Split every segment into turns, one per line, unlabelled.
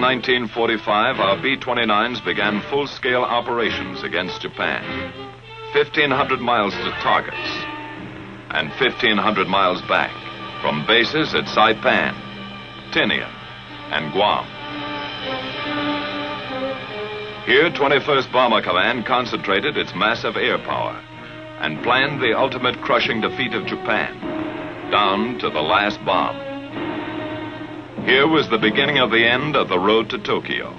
1945, our B-29s began full-scale operations against Japan. 1,500 miles to targets and 1,500 miles back from bases at Saipan, Tinian, and Guam. Here, 21st Bomber Command concentrated its massive air power and planned the ultimate crushing defeat of Japan, down to the last bomb. Here was the beginning of the end of the road to Tokyo.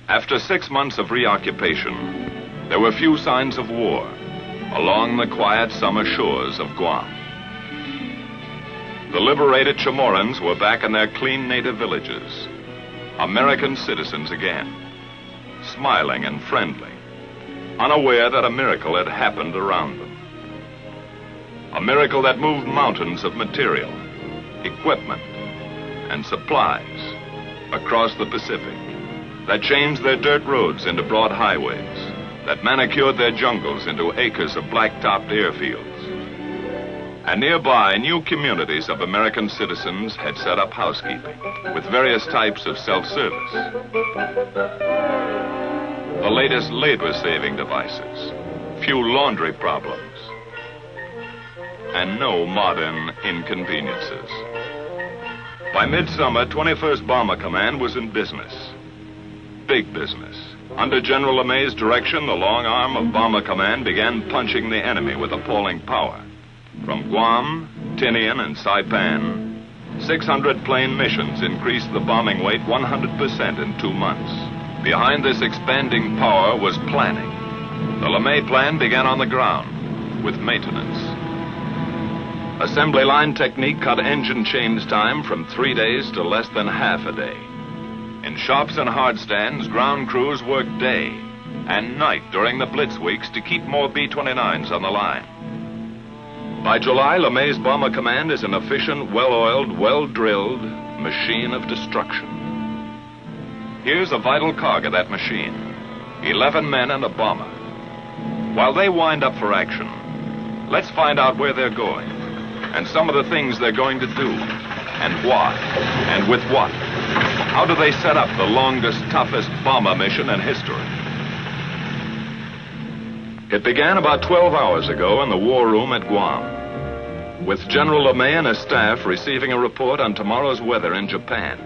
After 6 months of reoccupation, there were few signs of war along the quiet summer shores of Guam. The liberated Chamorros were back in their clean native villages, American citizens again, smiling and friendly, unaware that a miracle had happened around them. A miracle that moved mountains of material, equipment, and supplies across the Pacific, that changed their dirt roads into broad highways, that manicured their jungles into acres of black-topped airfields. And nearby, new communities of American citizens had set up housekeeping with various types of self-service. The latest labor-saving devices, few laundry problems, and no modern inconveniences. By midsummer, 21st Bomber Command was in business. Big business. Under General LeMay's direction, the long arm of Bomber Command began punching the enemy with appalling power. From Guam, Tinian, and Saipan, 600 plane missions increased the bombing weight 100% in 2 months. Behind this expanding power was planning. The LeMay plan began on the ground with maintenance. Assembly line technique cut engine change time from 3 days to less than half a day. In shops and hard stands, ground crews worked day and night during the blitz weeks to keep more B-29s on the line. By July, LeMay's Bomber Command is an efficient, well-oiled, well-drilled machine of destruction. Here's a vital cog of that machine. 11 men and a bomber. While they wind up for action, let's find out where they're going and some of the things they're going to do and why and with what. How do they set up the longest, toughest bomber mission in history? It began about 12 hours ago in the war room at Guam, with General LeMay and his staff receiving a report on tomorrow's weather in Japan.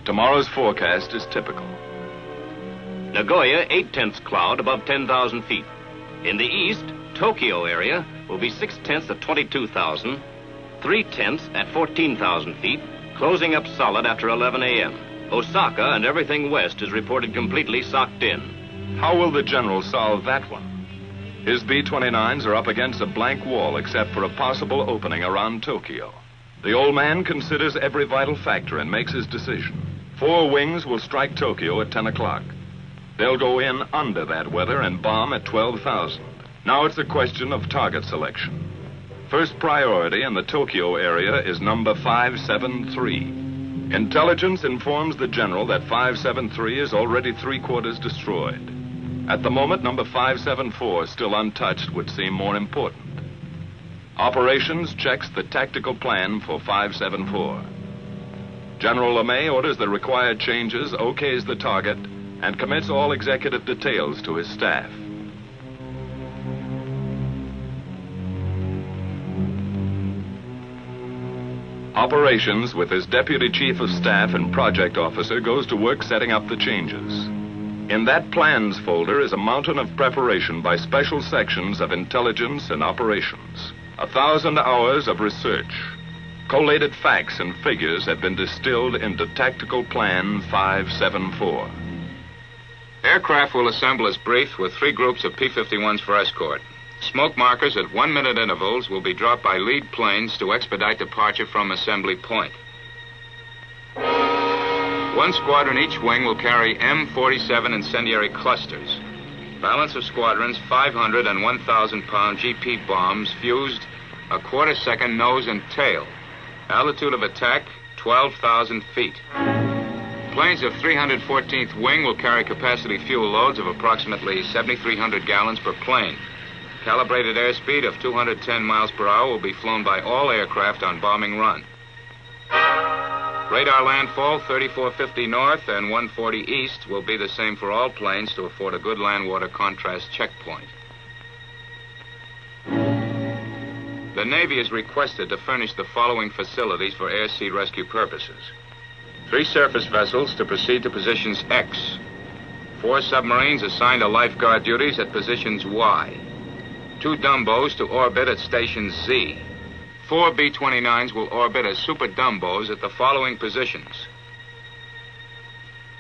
Tomorrow's forecast is typical.
Nagoya, 8/10 cloud above 10,000 feet. In the east, Tokyo area will be 6/10 at 22,000, 3/10 at 14,000 feet, closing up solid after 11 a.m. Osaka and everything west is reported completely socked in.
How will the general solve that one? His B-29s are up against a blank wall except for a possible opening around Tokyo. The old man considers every vital factor and makes his decision. 4 wings will strike Tokyo at 10 o'clock. They'll go in under that weather and bomb at 12,000. Now it's a question of target selection. First priority in the Tokyo area is number 573. Intelligence informs the general that 573 is already 3/4 destroyed. At the moment, number 574, still untouched, would seem more important. Operations checks the tactical plan for 574. General LeMay orders the required changes, okays the target, and commits all executive details to his staff. Operations, with his deputy chief of staff and project officer, goes to work setting up the changes. In that plans folder is a mountain of preparation by special sections of intelligence and operations. 1,000 hours of research. Collated facts and figures have been distilled into Tactical Plan 574.
Aircraft will assemble as briefed with 3 groups of P-51s for escort. Smoke markers at 1-minute intervals will be dropped by lead planes to expedite departure from assembly point. 1 squadron each wing will carry M47 incendiary clusters. Balance of squadrons, 500 and 1,000-pound GP bombs fused a quarter-second nose and tail. Altitude of attack, 12,000 feet. Planes of 314th Wing will carry capacity fuel loads of approximately 7,300 gallons per plane. Calibrated airspeed of 210 miles per hour will be flown by all aircraft on bombing run. Radar landfall 3450 north and 140 east will be the same for all planes to afford a good land-water contrast checkpoint. The Navy is requested to furnish the following facilities for air-sea rescue purposes. 3 surface vessels to proceed to positions X. 4 submarines assigned to lifeguard duties at positions Y. 2 Dumbos to orbit at station Z. 4 B-29s will orbit as super Dumbos at the following positions.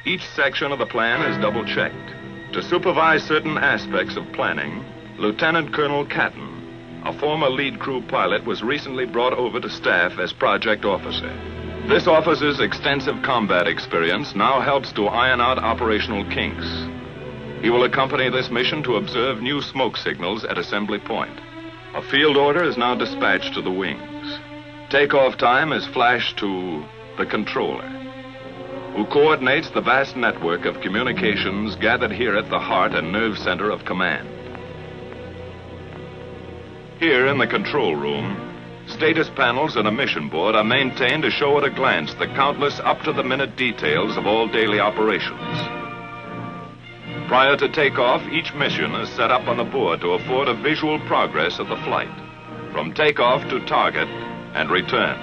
Each section of the plan is double-checked. To supervise certain aspects of planning, Lieutenant Colonel Catton, a former lead crew pilot, was recently brought over to staff as project officer. This officer's extensive combat experience now helps to iron out operational kinks. He will accompany this mission to observe new smoke signals at assembly point. A field order is now dispatched to the wings. Takeoff time is flashed to the controller, who coordinates the vast network of communications gathered here at the heart and nerve center of command. Here in the control room, status panels and a mission board are maintained to show at a glance the countless up-to-the-minute details of all daily operations. Prior to takeoff, each mission is set up on the board to afford a visual progress of the flight, from takeoff to target and return.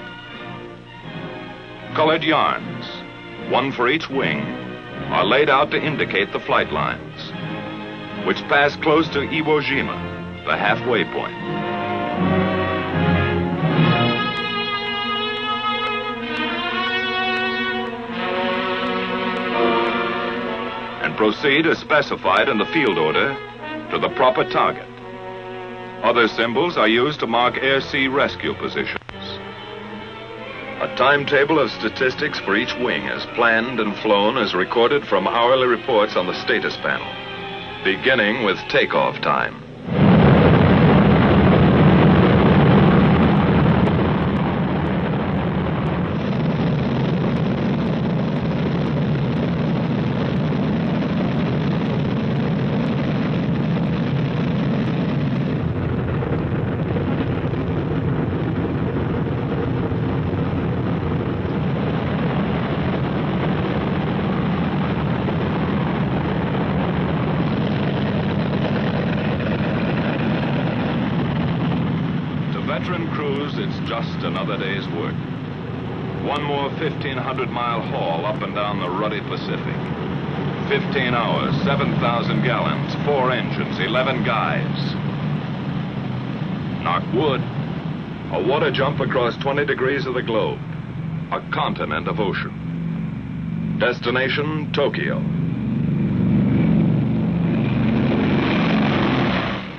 Colored yarns, one for each wing, are laid out to indicate the flight lines, which pass close to Iwo Jima, the halfway point. And proceed as specified in the field order to the proper target. Other symbols are used to mark air-sea rescue positions. A timetable of statistics for each wing is planned and flown as recorded from hourly reports on the status panel, beginning with takeoff time. Veteran crews, it's just another day's work. One more 1,500-mile haul up and down the ruddy Pacific. 15 hours, 7,000 gallons, 4 engines, 11 guys. Knock wood. A water jump across 20 degrees of the globe. A continent of ocean. Destination, Tokyo.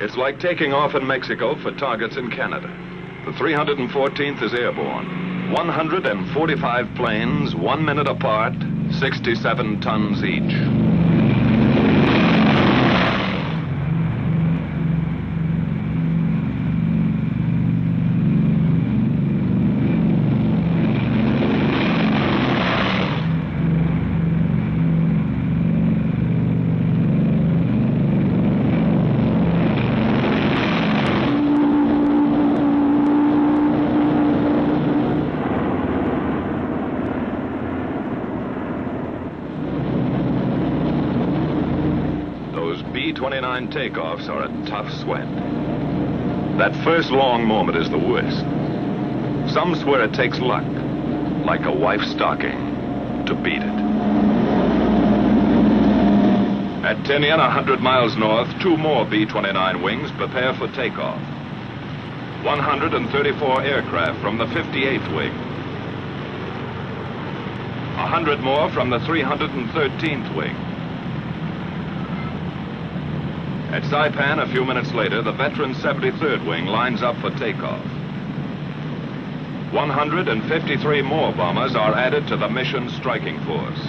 It's like taking off in Mexico for targets in Canada. The 314th is airborne. 145 planes, 1 minute apart, 67 tons each. B-29 takeoffs are a tough sweat. That first long moment is the worst. Some swear it takes luck, like a wife's stocking, to beat it. At Tinian, 100 miles north, 2 more B-29 wings prepare for takeoff. 134 aircraft from the 58th wing. 100 more from the 313th wing. At Saipan, a few minutes later, the veteran 73rd wing lines up for takeoff. 153 more bombers are added to the mission striking force.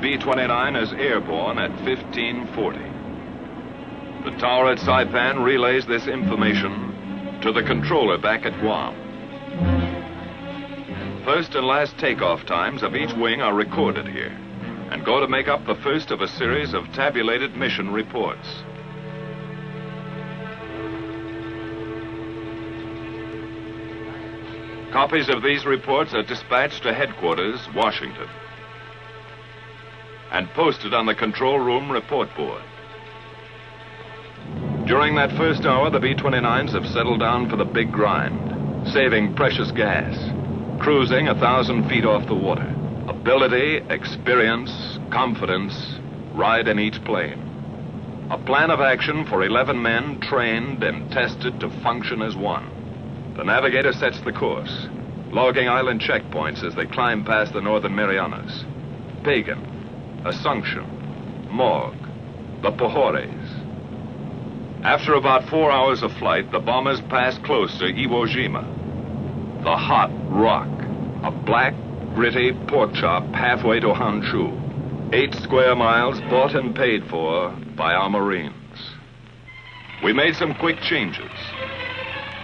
B-29 is airborne at 1540. The tower at Saipan relays this information to the controller back at Guam. First and last takeoff times of each wing are recorded here and go to make up the first of a series of tabulated mission reports. Copies of these reports are dispatched to headquarters, Washington, and posted on the control room report board. During that first hour, the B-29s have settled down for the big grind, saving precious gas, cruising 1,000 feet off the water. Ability, experience, confidence ride in each plane. A plan of action for 11 men trained and tested to function as one. The navigator sets the course, logging island checkpoints as they climb past the Northern Marianas. Pagan, Assumption, Morgue, the Pohores. After about 4 hours of flight, the bombers pass close to Iwo Jima, the hot rock, a black, gritty pork chop halfway to Honshu. 8 square miles bought and paid for by our Marines. We made some quick changes,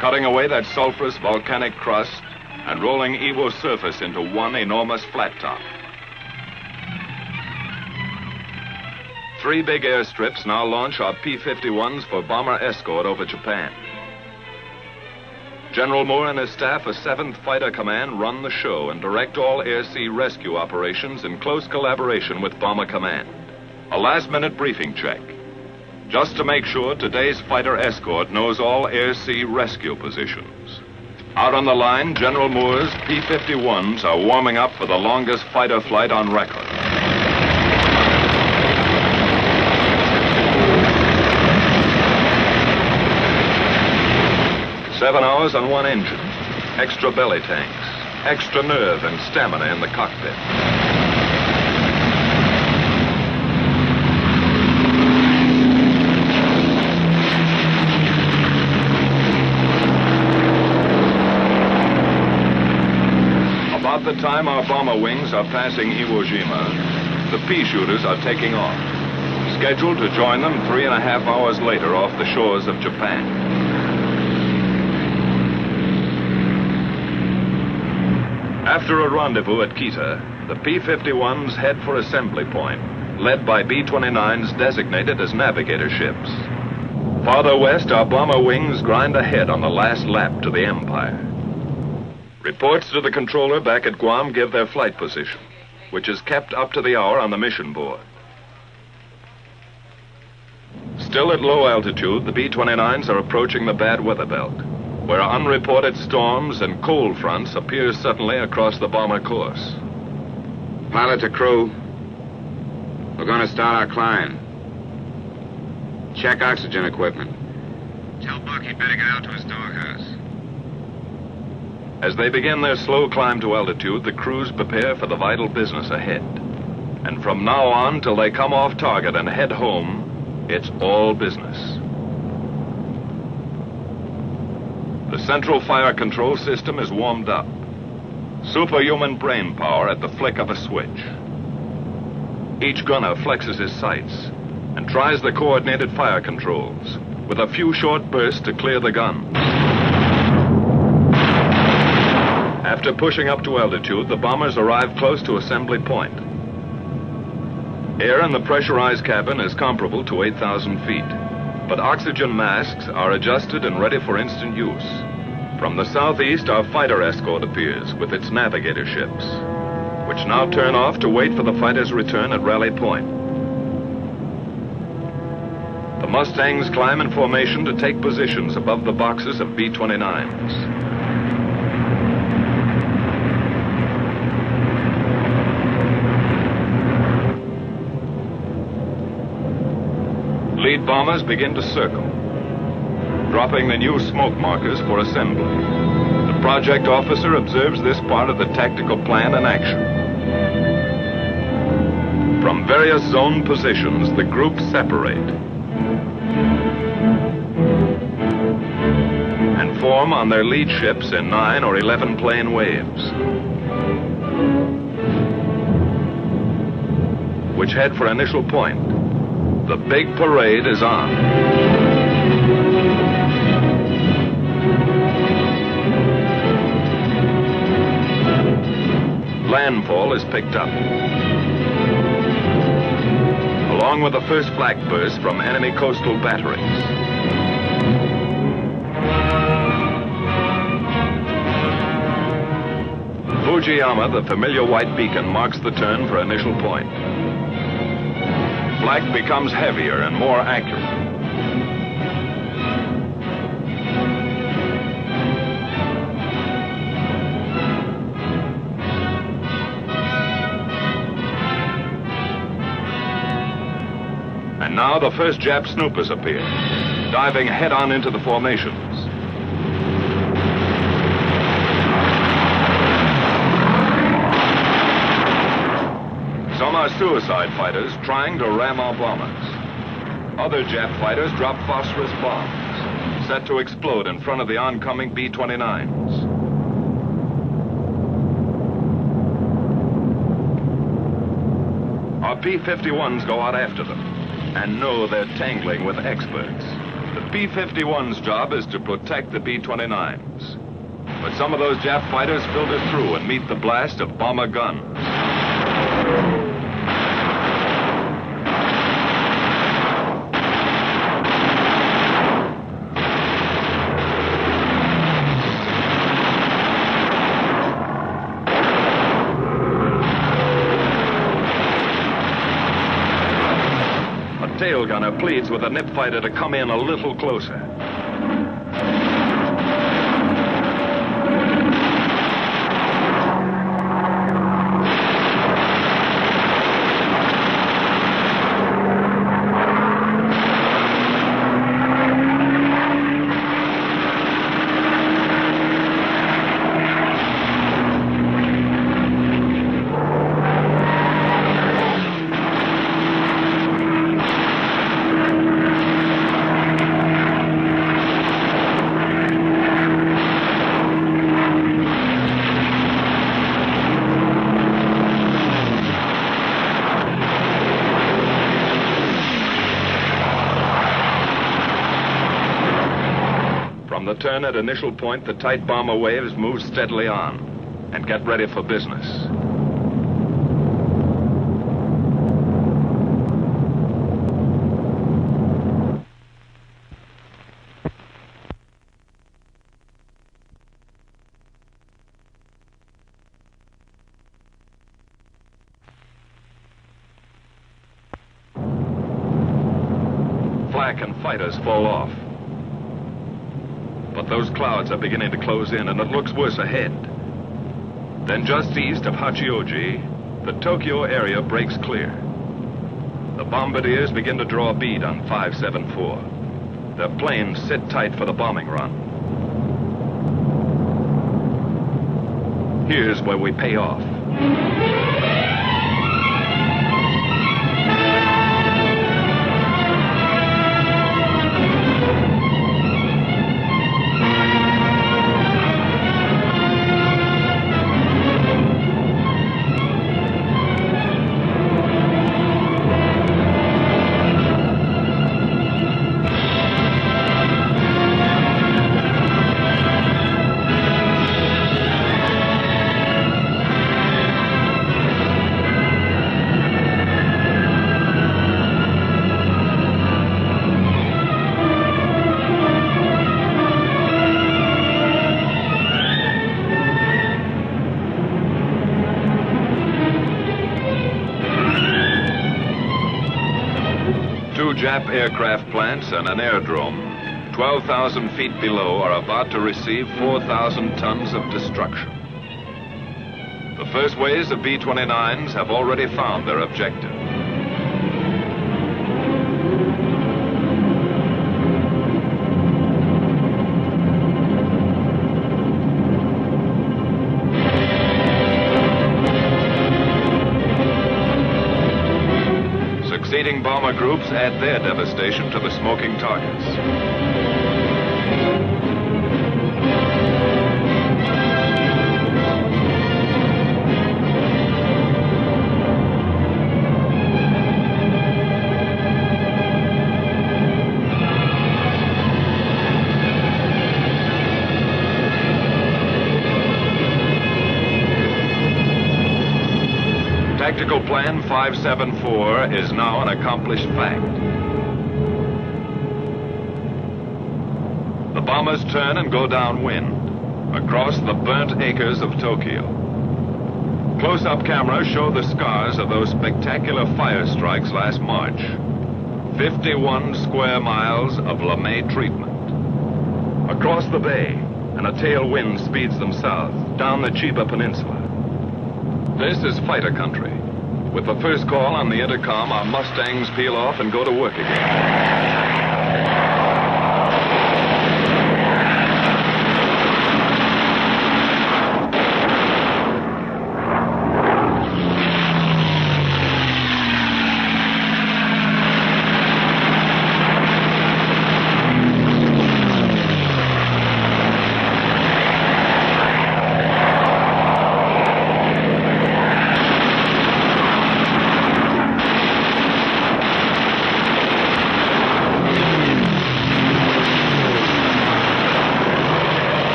cutting away that sulfurous volcanic crust and rolling Iwo's surface into one enormous flat top. 3 big airstrips now launch our P-51s for bomber escort over Japan. General Moore and his staff of 7th Fighter Command run the show and direct all air-sea rescue operations in close collaboration with Bomber Command. A last-minute briefing check, just to make sure today's fighter escort knows all air-sea rescue positions. Out on the line, General Moore's P-51s are warming up for the longest fighter flight on record. Seven hours on one engine, extra belly tanks, extra nerve and stamina in the cockpit. About the time our bomber wings are passing Iwo Jima, the pea shooters are taking off, scheduled to join them 3.5 hours later off the shores of Japan. After a rendezvous at Kita, the P-51s head for assembly point, led by B-29s designated as navigator ships. Farther west, our bomber wings grind ahead on the last lap to the Empire. Reports to the controller back at Guam give their flight position, which is kept up to the hour on the mission board. Still at low altitude, the B-29s are approaching the bad weather belt, where unreported storms and cold fronts appear suddenly across the bomber course.
Pilot to crew, we're going to start our climb. Check oxygen equipment. Tell Buck he'd better get out to his doghouse.
As they begin their slow climb to altitude, the crews prepare for the vital business ahead. And from now on till they come off target and head home, it's all business. The central fire control system is warmed up. Superhuman brain power at the flick of a switch. Each gunner flexes his sights and tries the coordinated fire controls with a few short bursts to clear the gun. After pushing up to altitude, the bombers arrive close to assembly point. Air in the pressurized cabin is comparable to 8,000 feet. But oxygen masks are adjusted and ready for instant use. From the southeast, our fighter escort appears with its navigator ships, which now turn off to wait for the fighters' return at Rally Point. The Mustangs climb in formation to take positions above the boxes of B-29s. Lead bombers begin to circle, dropping the new smoke markers for assembly. The project officer observes this part of the tactical plan in action. From various zone positions, the groups separate and form on their lead ships in 9 or 11 plane waves. which head for initial point. The big parade is on. Landfall is picked up, along with the first flak burst from enemy coastal batteries. Fujiyama, the familiar white beacon, marks the turn for initial point. Flak becomes heavier and more accurate. And now the first Jap snoopers appear, diving head-on into the formations. Some are suicide fighters trying to ram our bombers. Other Jap fighters drop phosphorus bombs, set to explode in front of the oncoming B-29s. Our P-51s go out after them and know they're tangling with experts. The P-51's job is to protect the B-29s. But some of those Jap fighters filter through and meet the blast of bomber guns. Tail gunner pleads with a nip fighter to come in a little closer. From the turn at initial point, the tight bomber waves move steadily on and get ready for business. Flak and fighters fall off. But those clouds are beginning to close in, and it looks worse ahead. Then just east of Hachioji, the Tokyo area breaks clear. The bombardiers begin to draw a bead on 574. Their planes sit tight for the bombing run. Here's where we pay off. Jap aircraft plants and an airdrome 12,000 feet below are about to receive 4,000 tons of destruction. The first waves of B-29s have already found their objective. Succeeding bomber groups add their devastation to the smoking targets. Tactical Plan 574 is now an accomplished fact. The bombers turn and go downwind, across the burnt acres of Tokyo. Close-up cameras show the scars of those spectacular fire strikes last March. 51 square miles of LeMay treatment. Across the bay, and a tailwind speeds them south, down the Chiba Peninsula. This is fighter country. With the first call on the intercom, our Mustangs peel off and go to work again.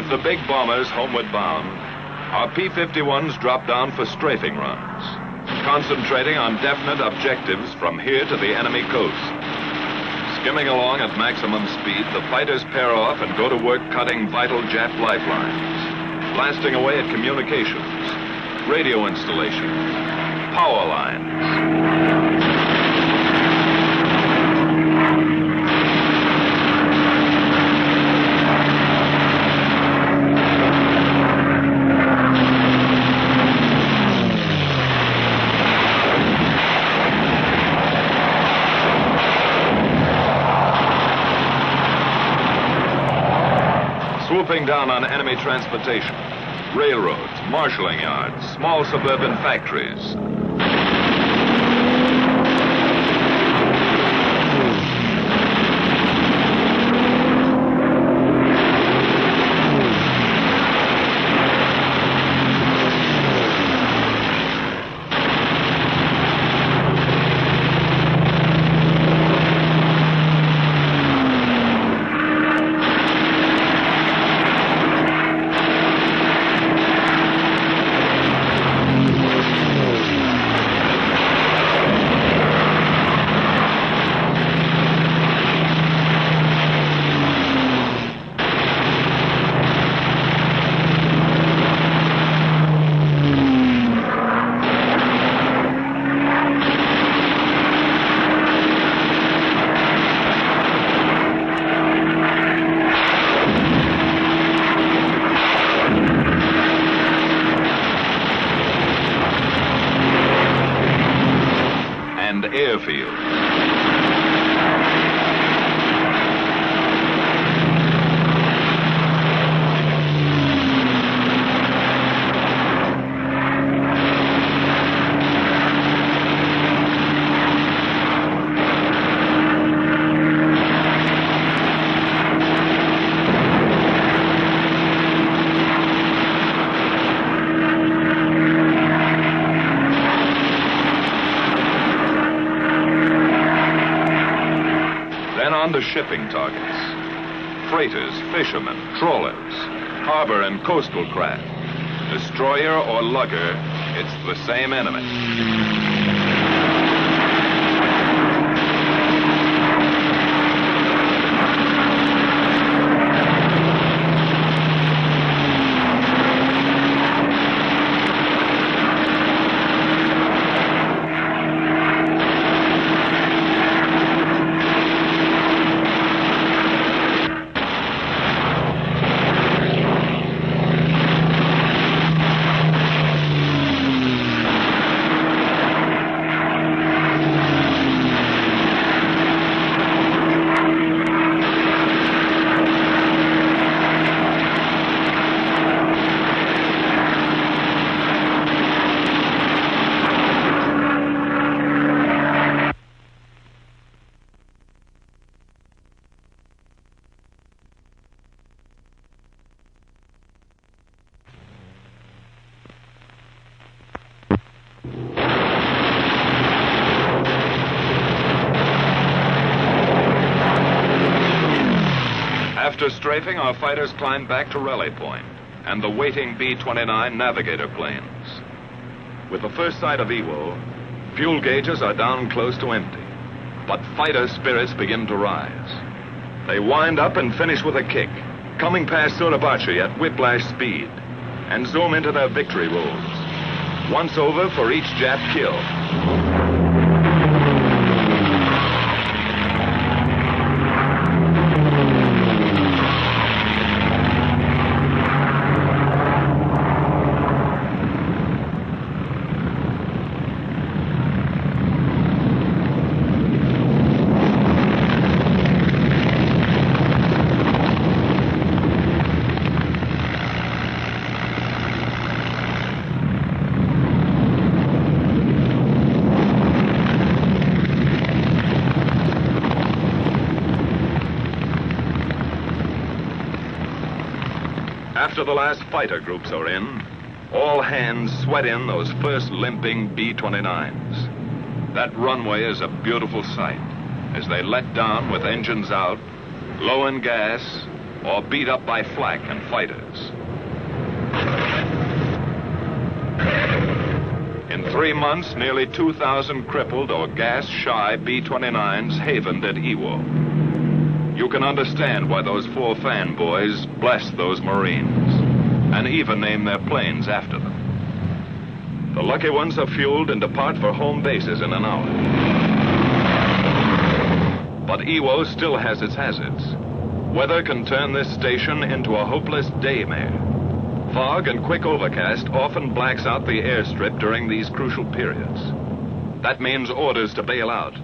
The big bombers homeward bound, our P-51s drop down for strafing runs, concentrating on definite objectives from here to the enemy coast. Skimming along at maximum speed, the fighters pair off and go to work cutting vital Jap lifelines, blasting away at communications, radio installations, power lines. Swooping down on enemy transportation, railroads, marshalling yards, small suburban factories. shipping targets. Freighters, fishermen, trawlers, harbor and coastal craft. Destroyer or lugger, it's the same enemy. After strafing, our fighters climbed back to Raleigh Point and the waiting B-29 Navigator planes. With the first sight of Iwo, fuel gauges are down close to empty, but fighter spirits begin to rise. They wind up and finish with a kick, coming past Suribachi at whiplash speed, and zoom into their victory rolls. Once over for each Jap kill. After the last fighter groups are in, all hands sweat in those first limping B-29s. That runway is a beautiful sight as they let down with engines out, low in gas, or beat up by flak and fighters. In 3 months, nearly 2,000 crippled or gas-shy B-29s havened at Iwo. You can understand why those 4 fanboys blessed those Marines and even named their planes after them. The lucky ones are fueled and depart for home bases in an hour. But Iwo still has its hazards. Weather can turn this station into a hopeless daymare. Fog and quick overcast often blacks out the airstrip during these crucial periods. That means orders to bail out.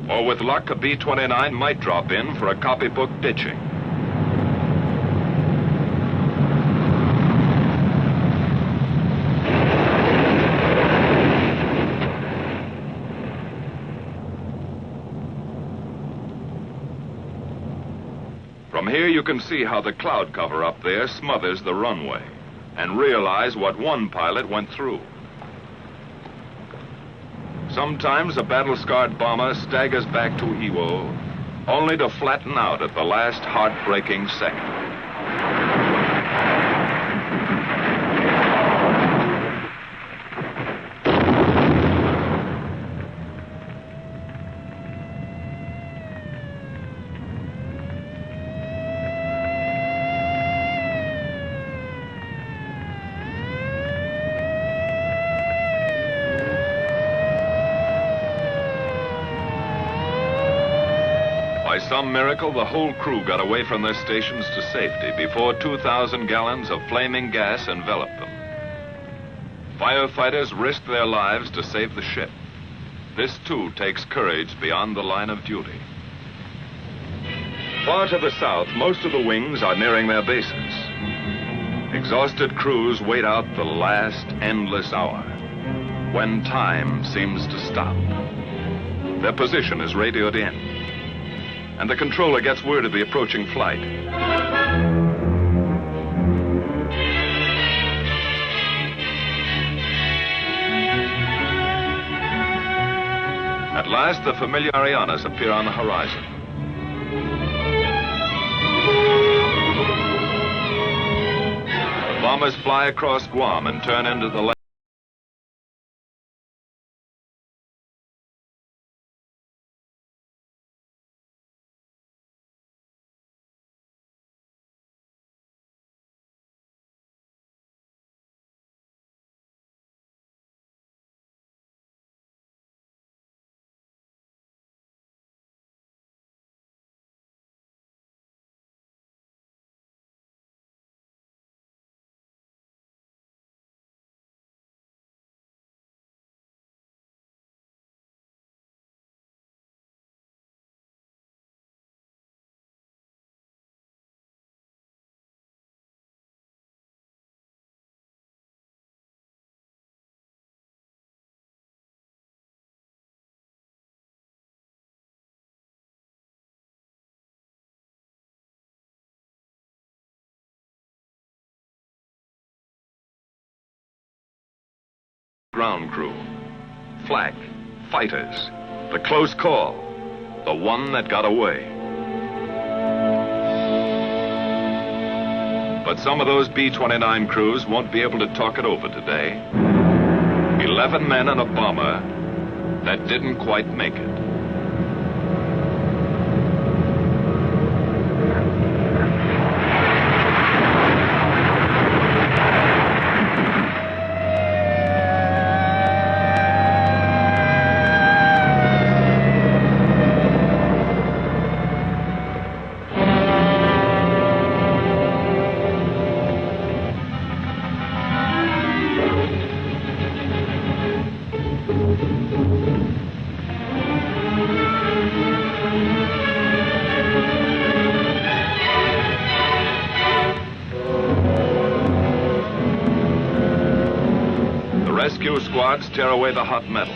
Or with luck, a B-29 might drop in for a copybook ditching. From here you can see how the cloud cover up there smothers the runway and realize what one pilot went through. Sometimes a battle-scarred bomber staggers back to Iwo, only to flatten out at the last heartbreaking second. By some miracle, the whole crew got away from their stations to safety before 2,000 gallons of flaming gas enveloped them. Firefighters risked their lives to save the ship. This, too, takes courage beyond the line of duty. Far to the south, most of the wings are nearing their bases. Exhausted crews wait out the last endless hour, when time seems to stop. Their position is radioed in, and the controller gets word of the approaching flight. last, the familiar Marianas appear on the horizon. The bombers fly across Guam and turn into the left. Ground crew, flak, fighters, the close call, the one that got away. But some of those B-29 crews won't be able to talk it over today. 11 men and a bomber that didn't quite make it. Rescue squads tear away the hot metal.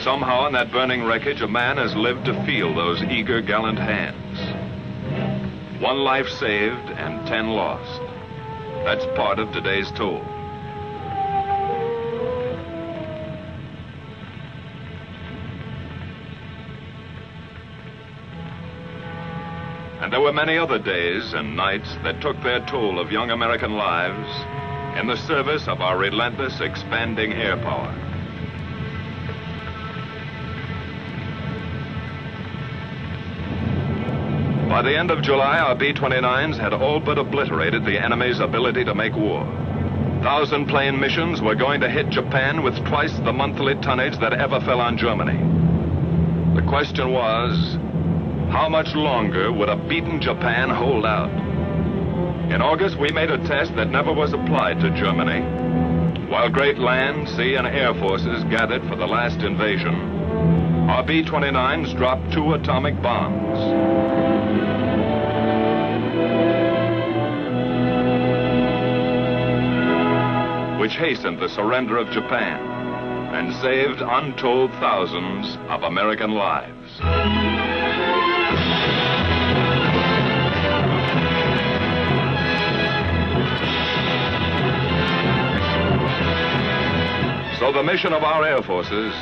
Somehow in that burning wreckage, a man has lived to feel those eager, gallant hands. 1 life saved and 10 lost. That's part of today's toll. And there were many other days and nights that took their toll of young American lives in the service of our relentless, expanding air power. By the end of July, our B-29s had all but obliterated the enemy's ability to make war. 1,000-plane missions were going to hit Japan with twice the monthly tonnage that ever fell on Germany. The question was, how much longer would a beaten Japan hold out? In August, we made a test that never was applied to Germany. While great land, sea, and air forces gathered for the last invasion, our B-29s dropped 2 atomic bombs. Which hastened the surrender of Japan and saved untold thousands of American lives. So the mission of our air forces,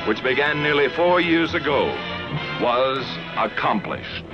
which began nearly 4 years ago, was accomplished.